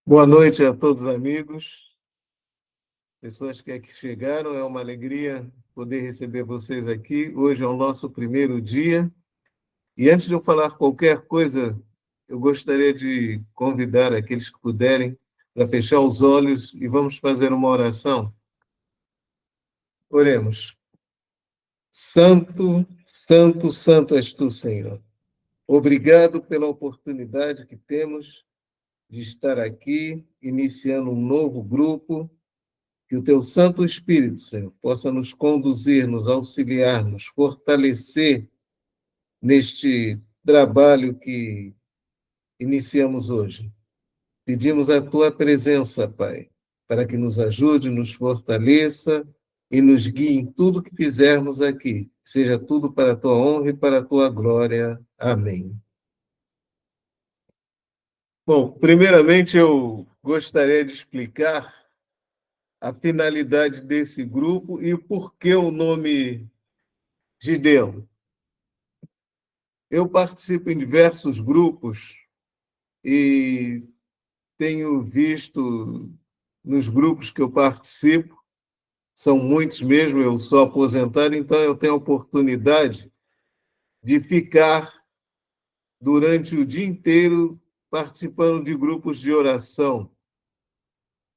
Boa noite a todos, amigos, pessoas que aqui chegaram. É uma alegria poder receber vocês aqui. Hoje é o nosso primeiro dia. E antes de eu falar qualquer coisa, eu gostaria de convidar aqueles que puderem para fechar os olhos e vamos fazer uma oração. Oremos. Santo, santo, santo és tu, Senhor. Obrigado pela oportunidade que temos de estar aqui, iniciando um novo grupo. Que o teu Santo Espírito, Senhor, possa nos conduzir, nos auxiliar, nos fortalecer neste trabalho que iniciamos hoje. Pedimos a tua presença, Pai, para que nos ajude, nos fortaleça e nos guie em tudo que fizermos aqui. Seja tudo para a tua honra e para a tua glória. Amém. Bom, primeiramente eu gostaria de explicar a finalidade desse grupo e por que o nome Gideão. Eu participo em diversos grupos e tenho visto nos grupos que eu participo, são muitos mesmo, eu sou aposentado, então eu tenho a oportunidade de ficar durante o dia inteiro participando de grupos de oração.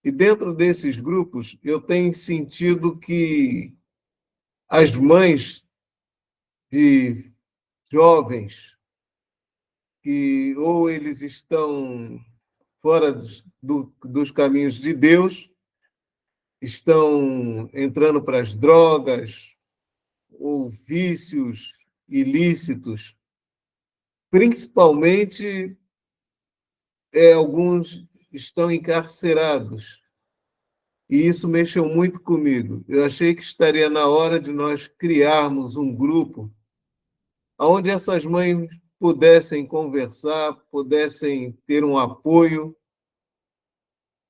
E dentro desses grupos, eu tenho sentido que as mães de jovens que ou eles estão fora dos caminhos de Deus, estão entrando para as drogas ou vícios ilícitos, principalmente alguns estão encarcerados. E isso mexeu muito comigo. Eu achei que estaria na hora de nós criarmos um grupo onde essas mães pudessem conversar, pudessem ter um apoio.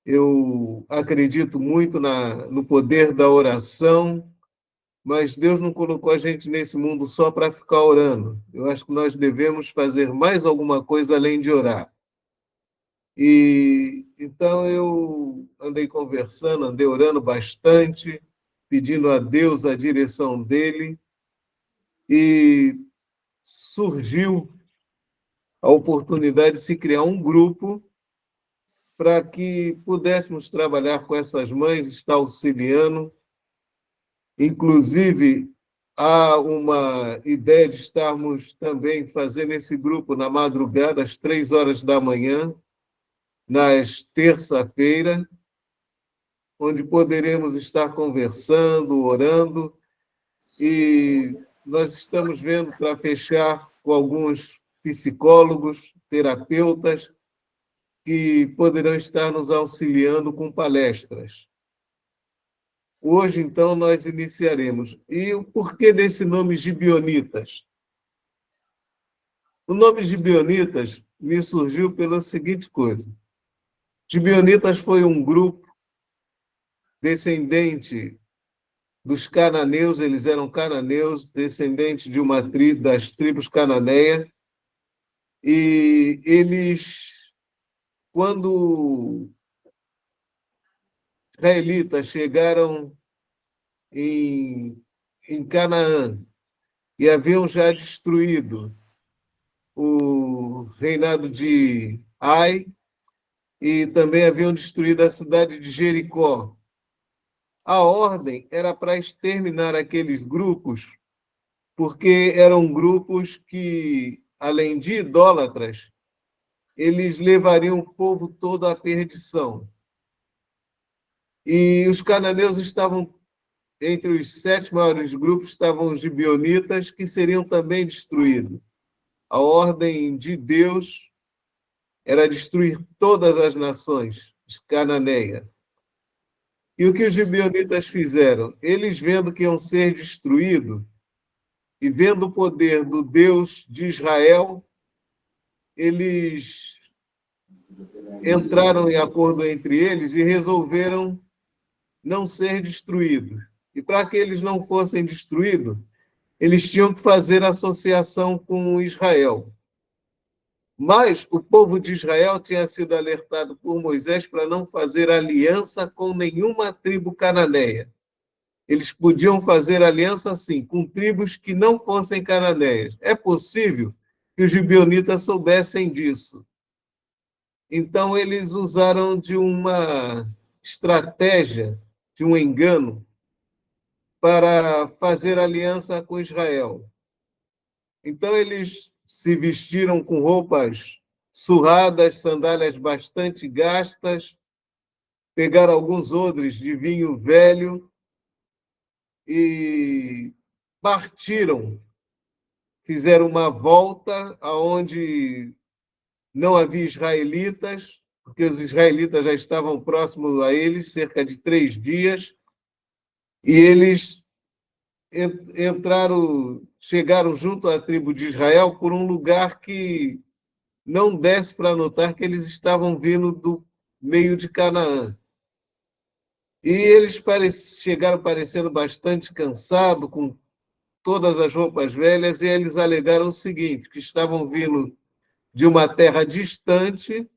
Eu acredito muito no poder da oração, mas Deus não colocou a gente nesse mundo só para ficar orando. Eu acho que nós devemos fazer mais alguma coisa além de orar. E então eu andei conversando, andei orando bastante, pedindo a Deus a direção dele, e surgiu a oportunidade de se criar um grupo para que pudéssemos trabalhar com essas mães, estar auxiliando. Inclusive, há uma ideia de estarmos também fazendo esse grupo na madrugada, às 3 horas da manhã, nas terça-feira, onde poderemos estar conversando, orando, e nós estamos vendo para fechar com alguns psicólogos, terapeutas, que poderão estar nos auxiliando com palestras. Hoje, então, nós iniciaremos. E o porquê desse nome Gibeonitas? O nome Gibeonitas me surgiu pela seguinte coisa. Gibeonitas foi um grupo descendente dos cananeus, eles eram cananeus, descendentes de uma das tribos cananeias, e eles, quando israelitas chegaram em Canaã e haviam já destruído o reinado de Ai e também haviam destruído a cidade de Jericó, a ordem era para exterminar aqueles grupos, porque eram grupos que, além de idólatras, eles levariam o povo todo à perdição. E os cananeus estavam, entre os 7 maiores grupos, estavam os gibeonitas, que seriam também destruídos. A ordem de Deus era destruir todas as nações cananeias. E o que os gibeonitas fizeram? Eles, vendo que iam ser destruídos, e vendo o poder do Deus de Israel, eles entraram em acordo entre eles e resolveram não ser destruídos. E para que eles não fossem destruídos, eles tinham que fazer associação com Israel. Mas o povo de Israel tinha sido alertado por Moisés para não fazer aliança com nenhuma tribo cananeia. Eles podiam fazer aliança, sim, com tribos que não fossem cananeias. É possível que os gibeonitas soubessem disso. Então, eles usaram de uma estratégia, de um engano, para fazer aliança com Israel. Então, eles se vestiram com roupas surradas, sandálias bastante gastas, pegaram alguns odres de vinho velho e partiram. Fizeram uma volta aonde não havia israelitas, porque os israelitas já estavam próximos a eles, cerca de 3 dias, e eles chegaram junto à tribo de Israel por um lugar que não desse para notar que eles estavam vindo do meio de Canaã. E eles chegaram parecendo bastante cansados, com todas as roupas velhas, e eles alegaram o seguinte, que estavam vindo de uma terra distante.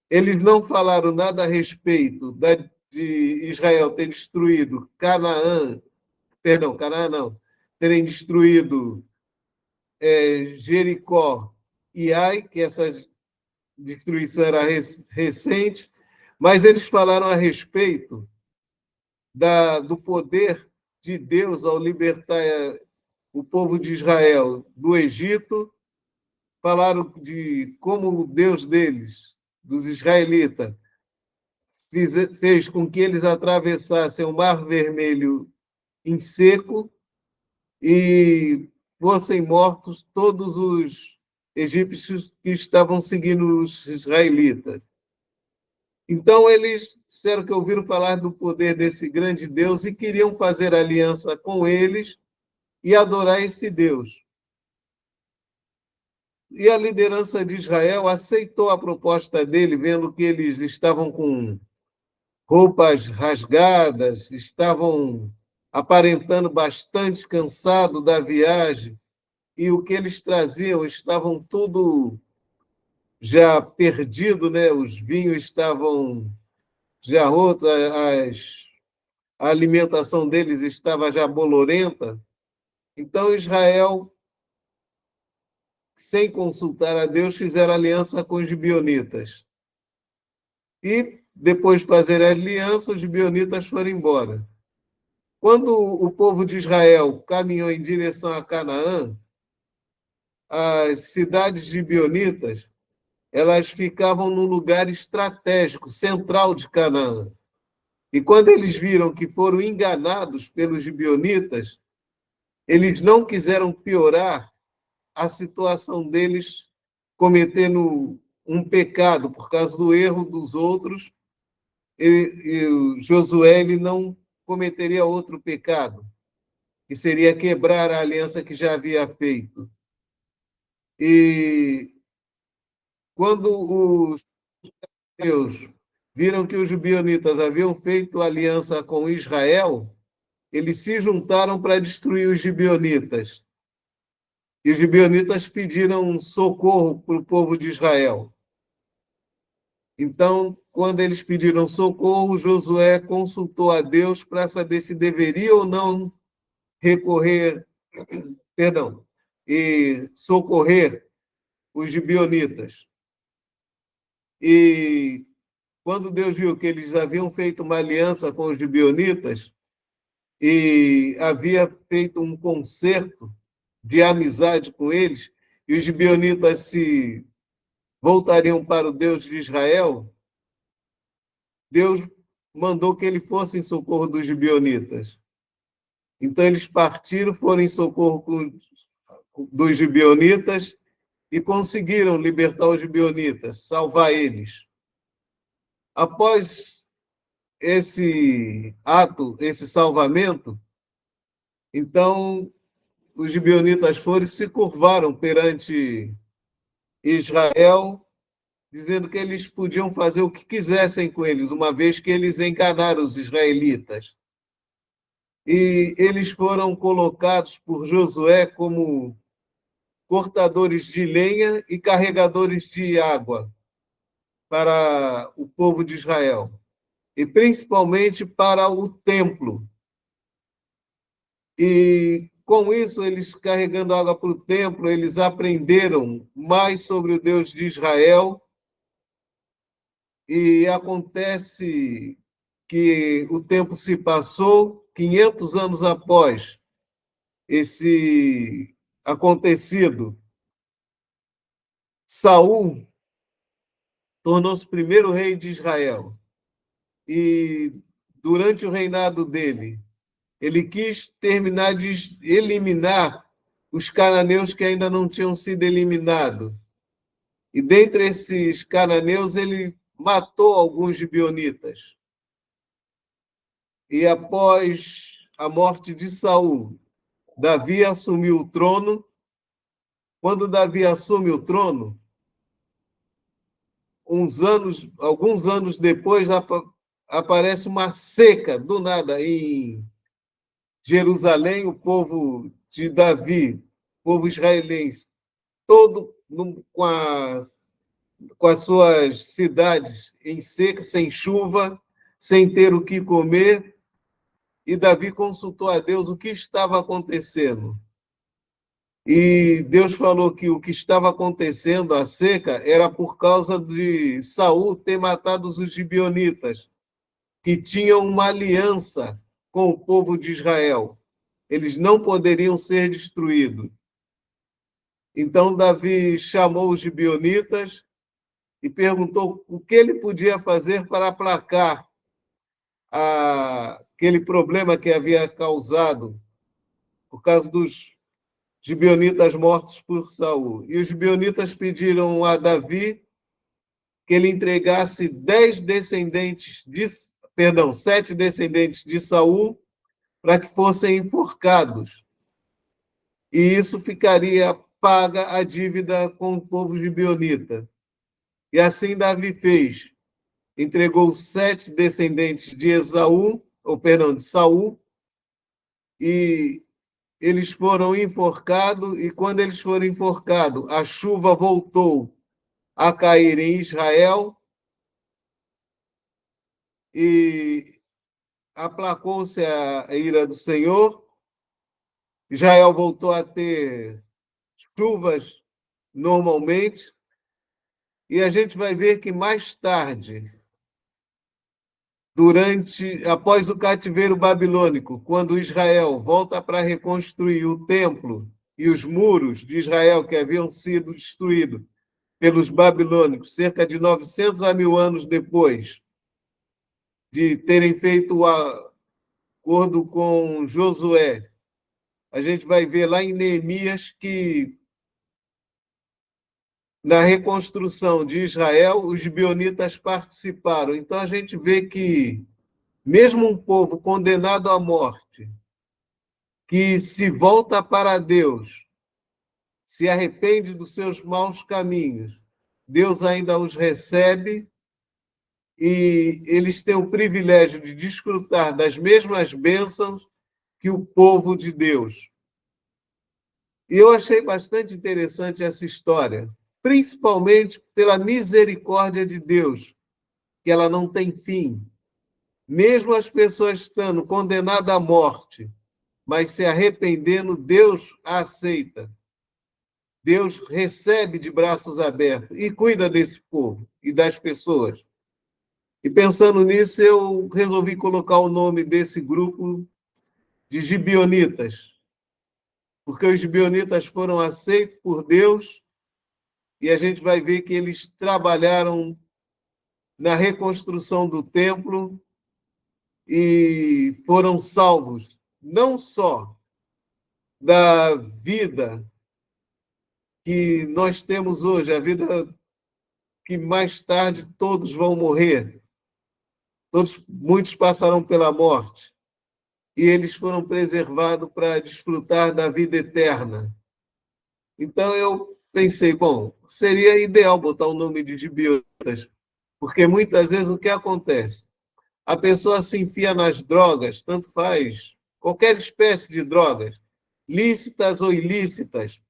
Eles não falaram nada a respeito de Israel ter destruído Canaã, perdão, Canaã não, terem destruído Jericó e Ai, que essa destruição era recente, mas eles falaram a respeito do poder de Deus ao libertar o povo de Israel do Egito, falaram de como o Deus deles, dos israelitas, fez com que eles atravessassem o Mar Vermelho em seco e fossem mortos todos os egípcios que estavam seguindo os israelitas. Então, eles disseram que ouviram falar do poder desse grande Deus e queriam fazer aliança com eles e adorar esse Deus. E a liderança de Israel aceitou a proposta dele, vendo que eles estavam com roupas rasgadas, estavam aparentando bastante cansado da viagem, e o que eles traziam estavam tudo já perdido, né? Os vinhos estavam já rotos, a alimentação deles estava já bolorenta. Então, Israel, sem consultar a Deus, fizeram aliança com os gibeonitas. E, depois de fazer a aliança, os gibeonitas foram embora. Quando o povo de Israel caminhou em direção a Canaã, as cidades gibeonitas, elas ficavam num lugar estratégico, central de Canaã. E quando eles viram que foram enganados pelos gibeonitas, eles não quiseram piorar a situação deles cometendo um pecado por causa do erro dos outros. E Josué ele não cometeria outro pecado, que seria quebrar a aliança que já havia feito. E quando os judeus viram que os gibeonitas haviam feito aliança com Israel, eles se juntaram para destruir os gibeonitas. E os gibeonitas pediram socorro para o povo de Israel. Então, quando eles pediram socorro, Josué consultou a Deus para saber se deveria ou não recorrer, e socorrer os gibeonitas. E quando Deus viu que eles haviam feito uma aliança com os gibeonitas e havia feito um concerto de amizade com eles, e os gibeonitas se voltariam para o Deus de Israel, Deus mandou que ele fosse em socorro dos gibeonitas. Então, eles partiram, foram em socorro dos gibeonitas e conseguiram libertar os gibeonitas, salvar eles. Após esse ato, esse salvamento, então, os gibeonitas foram e se curvaram perante Israel, dizendo que eles podiam fazer o que quisessem com eles, uma vez que eles enganaram os israelitas. E eles foram colocados por Josué como cortadores de lenha e carregadores de água para o povo de Israel, e principalmente para o templo. E com isso, eles carregando água para o templo, eles aprenderam mais sobre o Deus de Israel. E acontece que o tempo se passou, 500 anos após esse acontecido, Saul tornou-se o primeiro rei de Israel. E durante o reinado dele, ele quis terminar de eliminar os cananeus que ainda não tinham sido eliminados. E dentre esses cananeus, ele matou alguns gibeonitas. E após a morte de Saul, Davi assumiu o trono. Quando Davi assume o trono, alguns anos depois, aparece uma seca do nada em Jerusalém. O povo de Davi, povo israelense, todo com as suas cidades em seca, sem chuva, sem ter o que comer. E Davi consultou a Deus o que estava acontecendo. E Deus falou que o que estava acontecendo, a seca, era por causa de Saul ter matado os gibeonitas, que tinham uma aliança com o povo de Israel. Eles não poderiam ser destruídos. Então Davi chamou os gibeonitas e perguntou o que ele podia fazer para aplacar aquele problema que havia causado por causa dos gibeonitas mortos por Saul. E os gibeonitas pediram a Davi que ele entregasse 7 descendentes de Saul para que fossem enforcados. E isso ficaria paga a dívida com o povo gibeonita. E assim Davi fez. Entregou 7 descendentes de Saul, e eles foram enforcados, e quando eles foram enforcados, a chuva voltou a cair em Israel, e aplacou-se a ira do Senhor. Israel voltou a ter chuvas normalmente, e a gente vai ver que mais tarde, após o cativeiro babilônico, quando Israel volta para reconstruir o templo e os muros de Israel que haviam sido destruídos pelos babilônicos cerca de 900 a 1000 anos depois de terem feito o acordo com Josué, a gente vai ver lá em Neemias que na reconstrução de Israel os gibeonitas participaram. Então a gente vê que mesmo um povo condenado à morte, que se volta para Deus, se arrepende dos seus maus caminhos, Deus ainda os recebe e eles têm o privilégio de desfrutar das mesmas bênçãos que o povo de Deus. E eu achei bastante interessante essa história, principalmente pela misericórdia de Deus, que ela não tem fim. Mesmo as pessoas estando condenadas à morte, mas se arrependendo, Deus a aceita. Deus recebe de braços abertos e cuida desse povo e das pessoas. E pensando nisso, eu resolvi colocar o nome desse grupo de gibeonitas, porque os gibeonitas foram aceitos por Deus e a gente vai ver que eles trabalharam na reconstrução do templo e foram salvos, não só da vida que nós temos hoje, a vida que mais tarde todos vão morrer, muitos passarão pela morte, e eles foram preservados para desfrutar da vida eterna. Então eu pensei, bom, seria ideal botar o nome de gibeonitas, porque muitas vezes o que acontece? A pessoa se enfia nas drogas, tanto faz, qualquer espécie de drogas, lícitas ou ilícitas,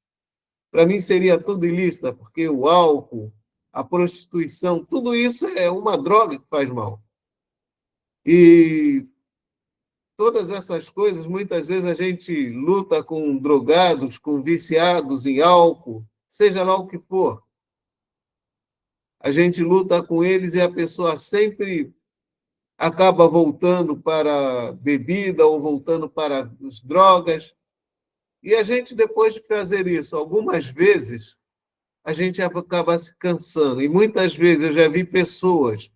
para mim seria tudo ilícita, porque o álcool, a prostituição, tudo isso é uma droga que faz mal. E todas essas coisas, muitas vezes a gente luta com drogados, com viciados em álcool, seja lá o que for. A gente luta com eles e a pessoa sempre acaba voltando para a bebida ou voltando para as drogas. E a gente, depois de fazer isso, algumas vezes, a gente acaba se cansando. E muitas vezes eu já vi pessoas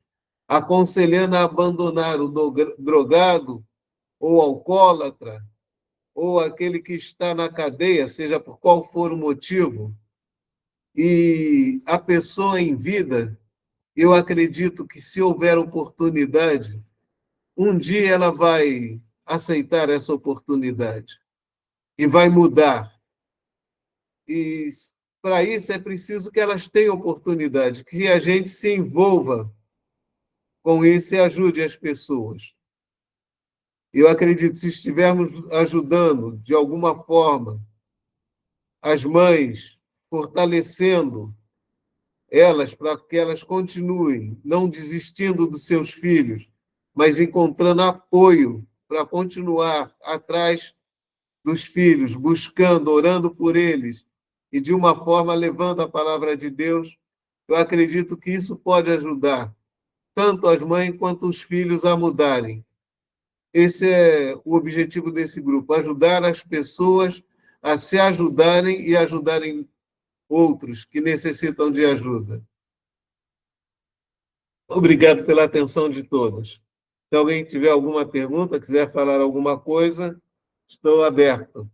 aconselhando a abandonar o drogado ou alcoólatra, ou aquele que está na cadeia, seja por qual for o motivo, e a pessoa em vida, eu acredito que se houver oportunidade, um dia ela vai aceitar essa oportunidade e vai mudar. E para isso é preciso que elas tenham oportunidade, que a gente se envolva com isso e ajude as pessoas. Eu acredito que se estivermos ajudando de alguma forma as mães, fortalecendo elas para que elas continuem não desistindo dos seus filhos, mas encontrando apoio para continuar atrás dos filhos, buscando, orando por eles e de uma forma levando a palavra de Deus, eu acredito que isso pode ajudar tanto as mães quanto os filhos a mudarem. Esse é o objetivo desse grupo, ajudar as pessoas a se ajudarem e ajudarem outros que necessitam de ajuda. Obrigado pela atenção de todos. Se alguém tiver alguma pergunta, quiser falar alguma coisa, estou aberto.